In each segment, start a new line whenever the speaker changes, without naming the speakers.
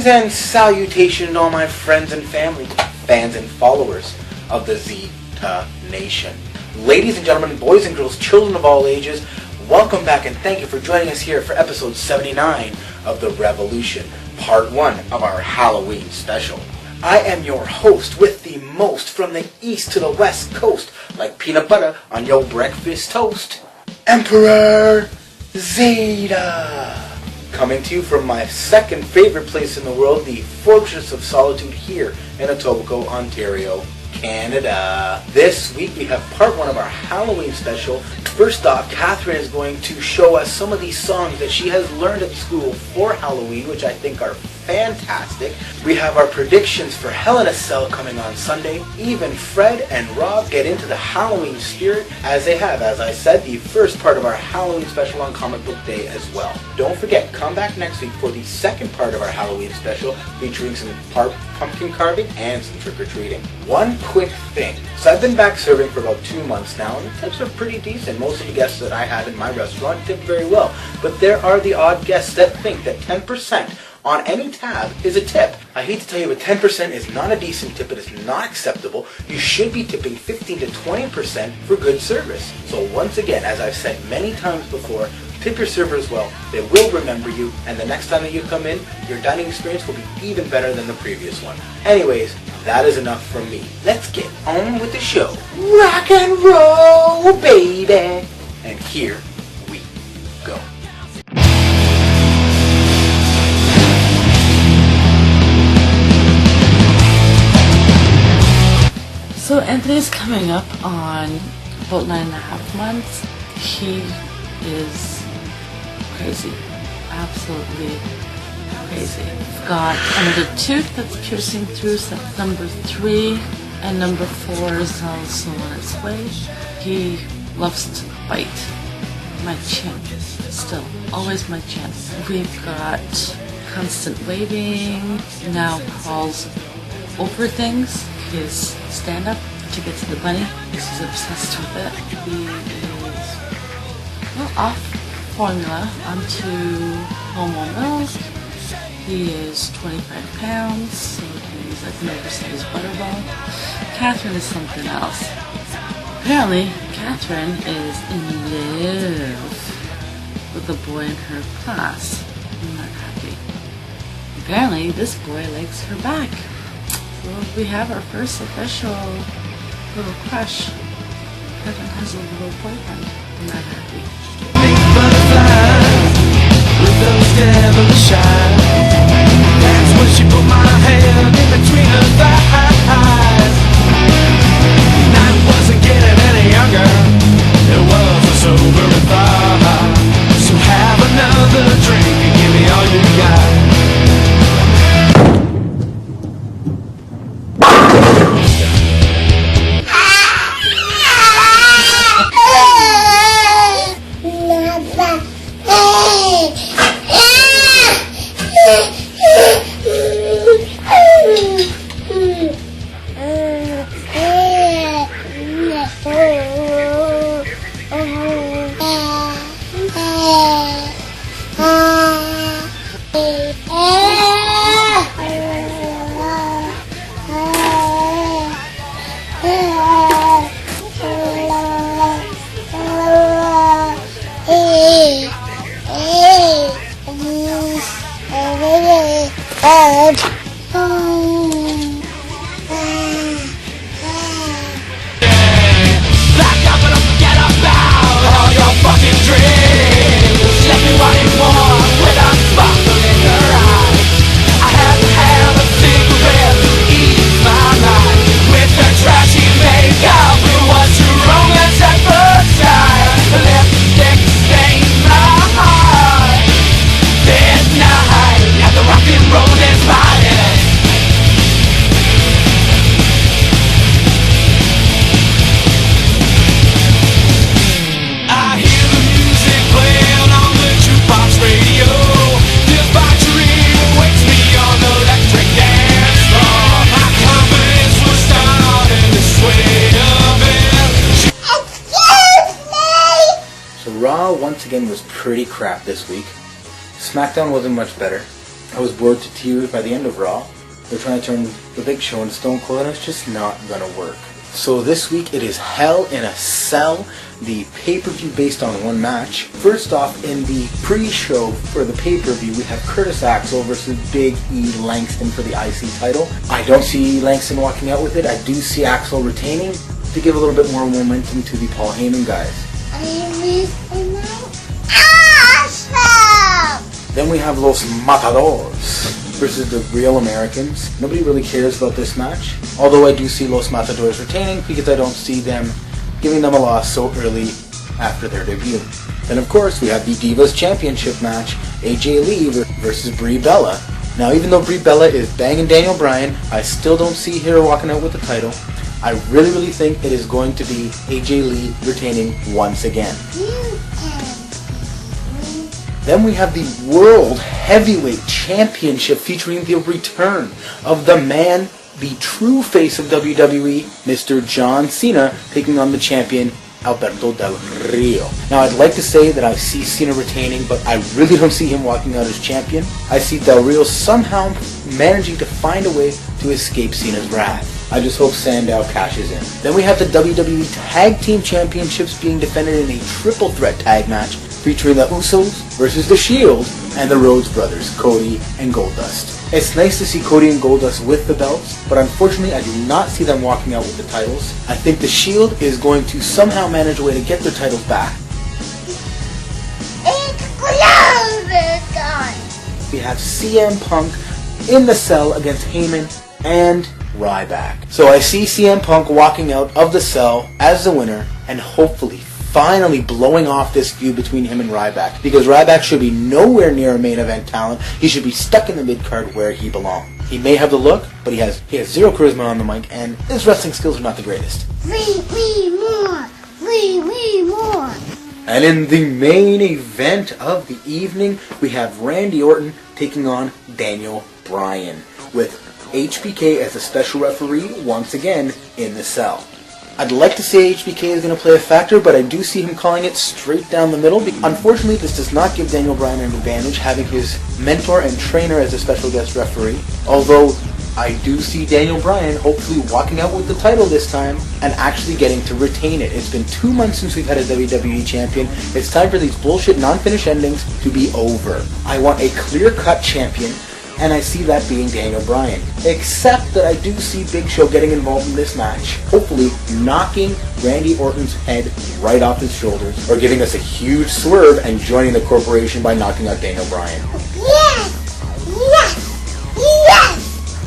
Greetings and salutations to all my friends and family, fans and followers of the Zita Nation. Ladies and gentlemen, boys and girls, children of all ages, welcome back and thank you for joining us here for episode 79 of The Revolution, part 1 of our Halloween special. I am your host with the most from the east to the west coast, like peanut butter on your breakfast toast, Emperor Zita. Coming to you from my second favorite place in the world, the Fortress of Solitude here in Etobicoke, Ontario, Canada. This week we have part 1 of our Halloween special. First off, Catherine is going to show us some of these songs that she has learned at school for Halloween, which I think are fantastic. We have our predictions for Hell in a Cell coming on Sunday. Even Fred and Rob get into the Halloween spirit as they have, as I said, the first part of our Halloween special on Comic Book Day as well. Don't forget, come back next week for the second part of our Halloween special featuring some pumpkin carving and some trick-or-treating. One quick thing. So I've been back serving for about 2 months now, and the tips are pretty decent. Most of the guests that I had in my restaurant tipped very well. But there are the odd guests that think that 10% on any tab is a tip. I hate to tell you, but 10% is not a decent tip. It is not acceptable. You should be tipping 15 to 20% for good service. So once again, as I've said many times before, tip your servers well. They will remember you, and the next time that you come in, your dining experience will be even better than the previous one. Anyways, that is enough from me. Let's get on with the show. Rock and roll, baby! And here we go.
So Anthony's coming up on about 9.5 months. He is crazy. Absolutely crazy. He's got another tooth that's piercing through, so that's number 3, and number 4 is also on its way. He loves to bite my chin. Still, always my chin. We've got constant waving, now crawls over things. His stand-up to get to the bunny. He's obsessed with it. He is off formula onto hormone milk. He is 25 pounds, so he's like an oversized butterball. Catherine is something else. Apparently, Catherine is in love with a boy in her class. I'm not happy. Apparently, this boy likes her back. So we have our first official little crush. Catherine has a little boyfriend. I'm not happy.
Big butterflies with those devilish eyes. That's when she put my hand in between her thighs. Night wasn't getting any younger. It was a sobering thought. So have another drink and give me all you got.
Raw once again was pretty crap this week. Smackdown wasn't much better. I was bored to tears by the end of Raw. They're trying to turn the Big Show into Stone Cold, and it's just not gonna work. So this week it is Hell in a Cell, the pay-per-view based on one match. First off, in the pre-show for the pay-per-view, we have Curtis Axel versus Big E Langston for the IC title. I don't see Langston walking out with it. I do see Axel retaining to give a little bit more momentum to the Paul Heyman guys. Then we have Los Matadors versus the Real Americans. Nobody really cares about this match, although I do see Los Matadors retaining because I don't see them giving them a loss so early after their debut. Then of course we have the Divas Championship match, AJ Lee versus Brie Bella. Now even though Brie Bella is banging Daniel Bryan, I still don't see her walking out with the title. I really think it is going to be AJ Lee retaining once again. Then we have the World Heavyweight Championship featuring the return of the man, the true face of WWE, Mr. John Cena, taking on the champion, Alberto Del Rio. Now I'd like to say that I see Cena retaining, but I really don't see him walking out as champion. I see Del Rio somehow managing to find a way to escape Cena's wrath. I just hope Sandow cashes in. Then we have the WWE Tag Team Championships being defended in a triple threat tag match featuring the Usos versus The Shield and the Rhodes Brothers, Cody and Goldust. It's nice to see Cody and Goldust with the belts, but unfortunately I do not see them walking out with the titles. I think The Shield is going to somehow manage a way to get their titles back. We have CM Punk in the cell against Heyman and Ryback. So I see CM Punk walking out of the cell as the winner and hopefully finally blowing off this feud between him and Ryback, because Ryback should be nowhere near a main event talent. He should be stuck in the mid-card where he belongs. He may have the look, but he has zero charisma on the mic, and his wrestling skills are not the greatest.
We more!
And in the main event of the evening, we have Randy Orton taking on Daniel Bryan, with HBK as a special referee once again in the cell. I'd like to say HBK is going to play a factor, but I do see him calling it straight down the middle. Unfortunately, this does not give Daniel Bryan an advantage, having his mentor and trainer as a special guest referee. Although, I do see Daniel Bryan hopefully walking out with the title this time and actually getting to retain it. It's been 2 months since we've had a WWE champion. It's time for these bullshit non-finish endings to be over. I want a clear-cut champion, and I see that being Daniel Bryan. Except that I do see Big Show getting involved in this match, hopefully knocking Randy Orton's head right off his shoulders, or giving us a huge swerve and joining the corporation by knocking out Daniel Bryan.
Yes!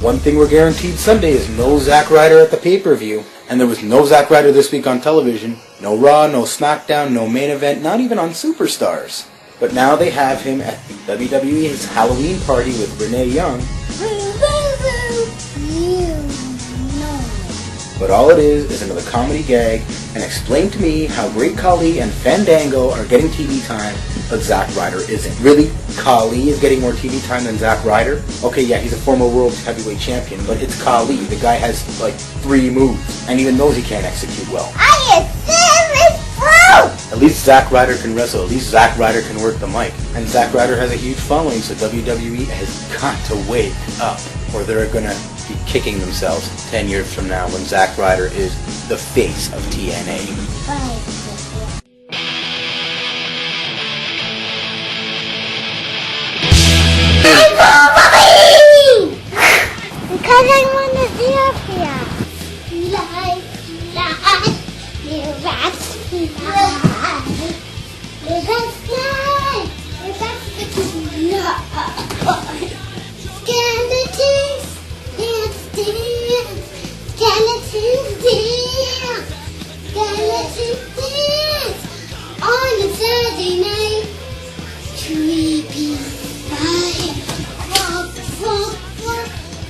One thing we're guaranteed Sunday is no Zack Ryder at the pay-per-view, and there was no Zack Ryder this week on television. No Raw, no Smackdown, no main event, not even on Superstars. But now they have him at the WWE's Halloween party with Renee Young. But all it is another comedy gag, and explain to me how Great Khali and Fandango are getting TV time, but Zack Ryder isn't. Really? Khali is getting more TV time than Zack Ryder? Okay, yeah, he's a former world heavyweight champion, but it's Khali. The guy has, like, 3 moves, and even those he can't execute well. At least Zack Ryder can wrestle. At least Zack Ryder can work the mic. And Zack Ryder has a huge following, so WWE has got to wake up, or they're gonna be kicking themselves 10 years from now when Zack Ryder is the face of TNA.
Because I want to see up here. On a Saturday night, creepy fire, walk,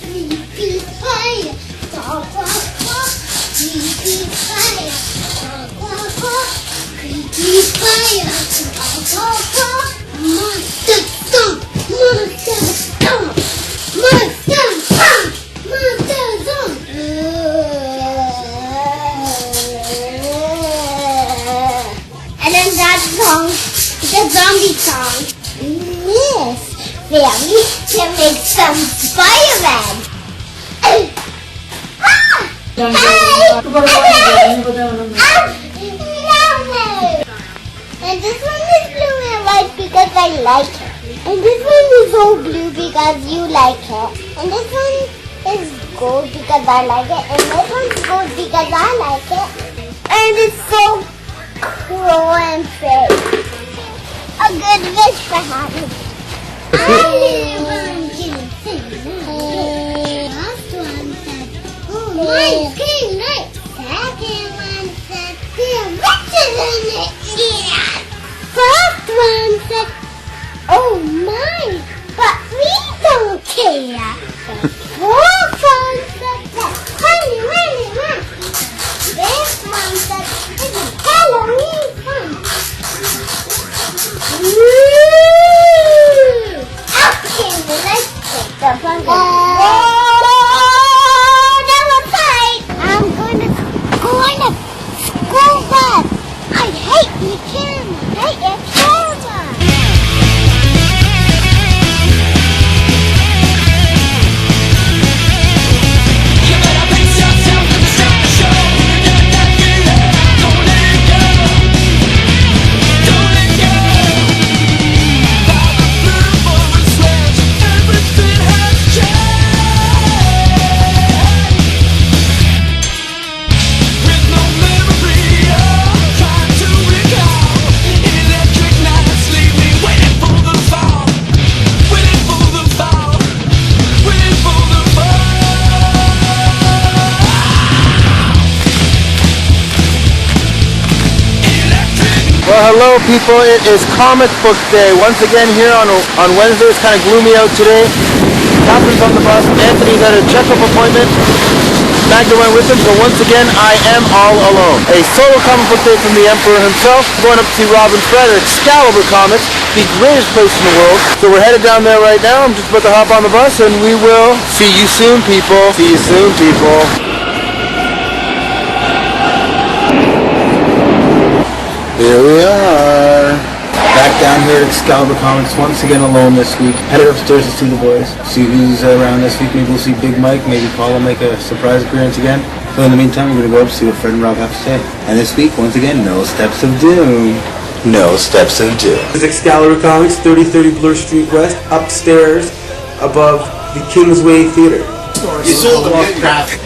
creepy fire, walk, creepy fire, walk, creepy fire, walk, monster stomp, monster stomp, monster stomp, monster stomp. And then that song, the zombie song. Yes, fairy to make some Spider-Man. And this one is blue and white because I like it. And this one is all blue because you like it. And this one is gold because I like it. And this one's gold because I like it. And it's so cool and fake. A good wish for having. I live on Last one said, oh my goodness. Second one said, they're richer than it. Yeah. First one said, oh my, but we don't care. The fourth one said, honey. This one said, it's a Halloween fun. Okay, let's take the fun. That was tight. I'm going to school bus. I hate your camera.
Well, hello people, it is comic book day. Once again here on Wednesday. It's kind of gloomy out today. Catherine's on the bus, Anthony's at a checkup appointment. Magda went with him, so once again I am all alone. A solo comic book day from the Emperor himself. Going up to see Robin Fred at Excalibur Comics, the greatest place in the world. So we're headed down there right now. I'm just about to hop on the bus and we will see you soon, people. See you soon, people. Here we are, back down here at Excalibur Comics, once again alone this week. Headed upstairs to see the boys, see who's around this week. Maybe we'll see Big Mike, maybe Paul will make a surprise appearance again. So in the meantime, we're going to go up and see what Fred and Rob have to say. And this week, once again, no steps of doom. No steps of doom.
This is Excalibur Comics, 3030 Bloor Street West, upstairs above the Kingsway Theater.
You sold the graphic.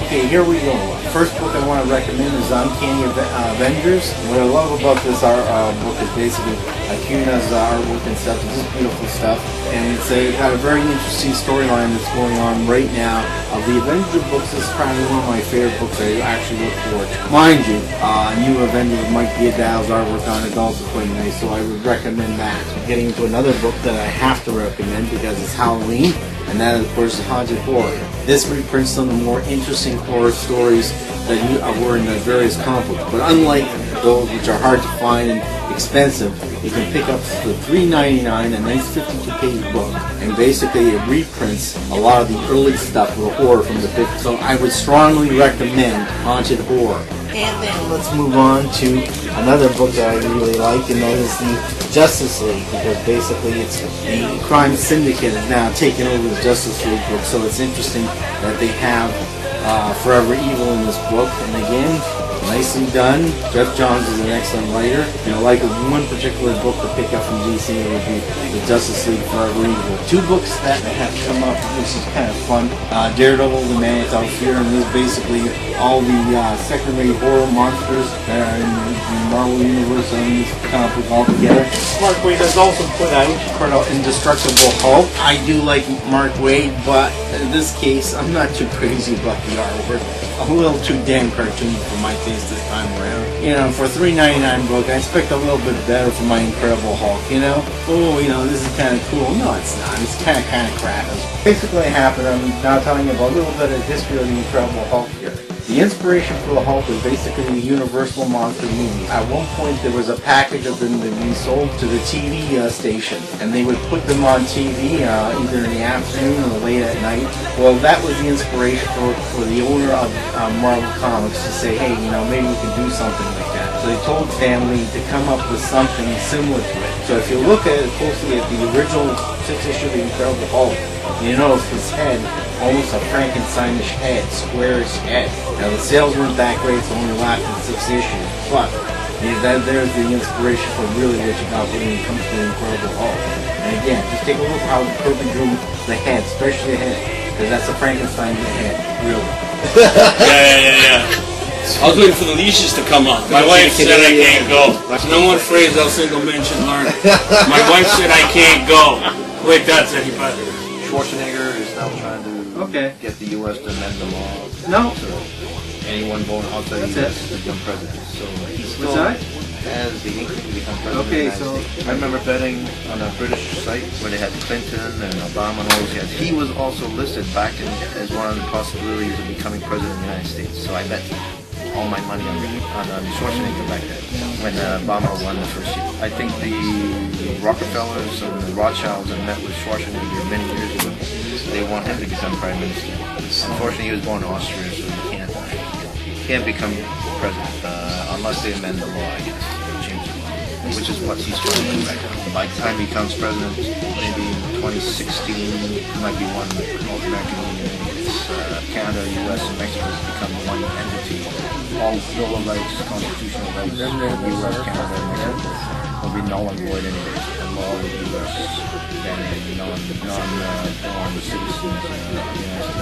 Okay, here we go. First book I want to recommend is Uncanny Avengers. What I love about this book is basically Acuna's artwork and stuff. It's just beautiful stuff. And it's got a very interesting storyline that's going on right now. Of the Avengers books, this is probably one of my favorite books I actually look forward to. Mind you, New Avengers with Mike Diadal's artwork on it is also quite nice, so I would recommend that. So getting into another book that I have to recommend because it's Halloween, and that, of course, is Haunted Horror. This reprints some of the more interesting horror stories that were in the various comic books. But unlike those which are hard to find and expensive, you can pick up the $3.99, a nice 52-page book, and basically it reprints a lot of the early stuff with horror from the 50s. So I would strongly recommend Haunted Horror. And then let's move on to another book that I really like, and that is the Justice League, because basically it's the crime syndicate is now taking over the Justice League book, so it's interesting that they have Forever Evil in this book. And again, nicely done. Jeff Johns is an excellent writer. You know, like one particular book to pick up from DC, it would be the Justice League Forever Evil. Two books that have come up, which is kind of fun. Daredevil, The Man Without Fear, and this is basically all the second-rate horror monsters that are in the Marvel Universe and this comic book all together. Mark Waid has also put out Indestructible Hulk. I do like Mark Waid, but in this case, I'm not too crazy about the artwork. A little too damn cartoony for my taste this time around. You know, for a $3.99 book, I expect a little bit better for my Incredible Hulk, you know? Oh, you know, this is kind of cool. No, it's not. It's kind of crap. Basically what happened, I'm now telling you about a little bit of history of the Incredible Hulk here. The inspiration for the Hulk was basically the Universal Monster movie. At one point, there was a package of them that being sold to the TV station, and they would put them on TV either in the afternoon or late at night. Well, that was the inspiration for the owner of Marvel Comics to say, hey, you know, maybe we can do something like that. So So they told family to come up with something similar to it. So if you look at it closely at the original 6 issue of the Incredible Hulk, you notice his head, almost a Frankensteinish head, squarish head. Now the sales weren't that great, so only lasted 6 issues. But there's the inspiration for really what you got when it comes to the Incredible Hulk. And again, just take a look how Kirby drew the head, especially the head, because that's a Frankenstein head, really.
Yeah. I was waiting for the leashes to come up. My wife said I can't go. No more phrase I'll single mention learn. My wife said I can't go. Wait, that's anybody.
Schwarzenegger is now trying to get the U.S. to amend the law.
No.
So anyone born outside the U.S. to become president. So he still has the inkling to become president.
Okay,
so I remember betting on a British site where they had Clinton and Obama and all those guys. He was also listed back in, as one of the possibilities of becoming president of the United States. So I bet all my money on Schwarzenegger back then when Obama won the first year. I think the Rockefellers and the Rothschilds had met with Schwarzenegger many years ago. They want him to become prime minister. Unfortunately, he was born in Austria, so he can't become president unless they amend the law, I guess, or change the law, which is what he's trying to do right now. By the time he becomes president, maybe in 2016, he might be one North American Union. Canada, U.S., and Mexico become one entity. All Bill of Rights, constitutional rights, U.S., Canada, and Mexico will be null and void anyway. The law of the U.S. banning non-born citizens of the United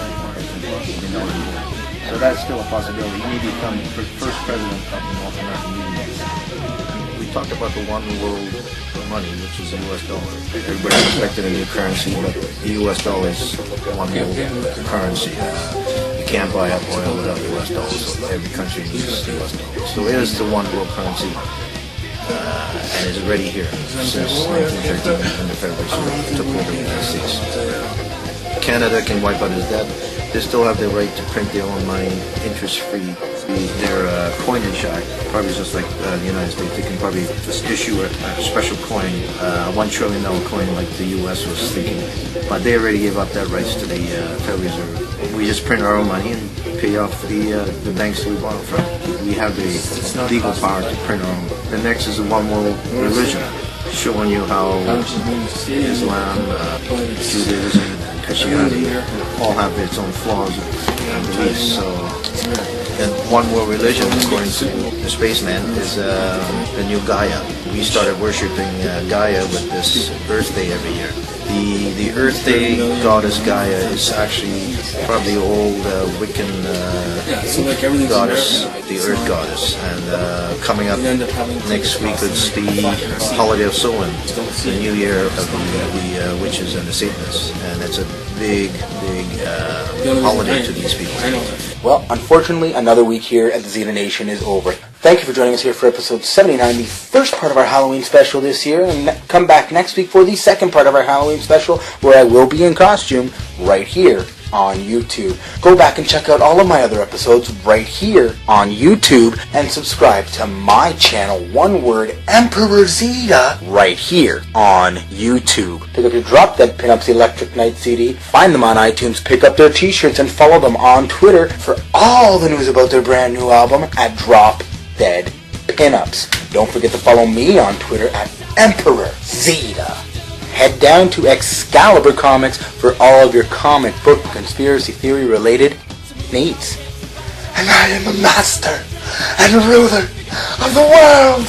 States will be null and void. So that's still a possibility. He may become the first president of the North American Union. We talked about the one world money, which is the U.S. dollar. Everybody expected a new currency, but the U.S. dollar is one world currency. You can't buy up oil without U.S. dollars. So every country uses U.S. dollars. So it is the one world currency, and it's already here since 1913 when the Federation took over the United States. Canada can wipe out his debt. They still have the right to print their own money, interest-free. Their coinage act, probably just like the United States, they can probably just issue a special coin, $1 trillion coin like the U.S. was thinking. But they already gave up that rights to the Federal Reserve. We just print our own money and pay off the banks we bought from. We have the legal power to print our own. The next is the one world religion, showing you how Islam, Judaism, Christianity all have its own flaws and beliefs. So, and one world religion, according to the spaceman, is the new Gaia. We started worshipping Gaia with this Earth Day every year. The Earth Day goddess Gaia is actually probably old Wiccan goddess, the Earth goddess. And coming up next week is the holiday of Samhain, the new year of the witches and the Satanists. And it's a big holiday to these people.
Well, unfortunately, another week here at the Zita Nation is over. Thank you for joining us here for episode 79, the first part of our Halloween special this year, and come back next week for the second part of our Halloween special, where I will be in costume right here on YouTube. Go back and check out all of my other episodes right here on YouTube, and subscribe to my channel, one word, Emperor Zita, right here on YouTube. Pick up your Drop Dead Pinups Electric Night CD, find them on iTunes, pick up their t-shirts, and follow them on Twitter for all the news about their brand new album at Drop Dead Pinups. Don't forget to follow me on Twitter at Emperor Zita. Head down to Excalibur Comics for all of your comic book conspiracy theory related needs. And I am a master and ruler of the world.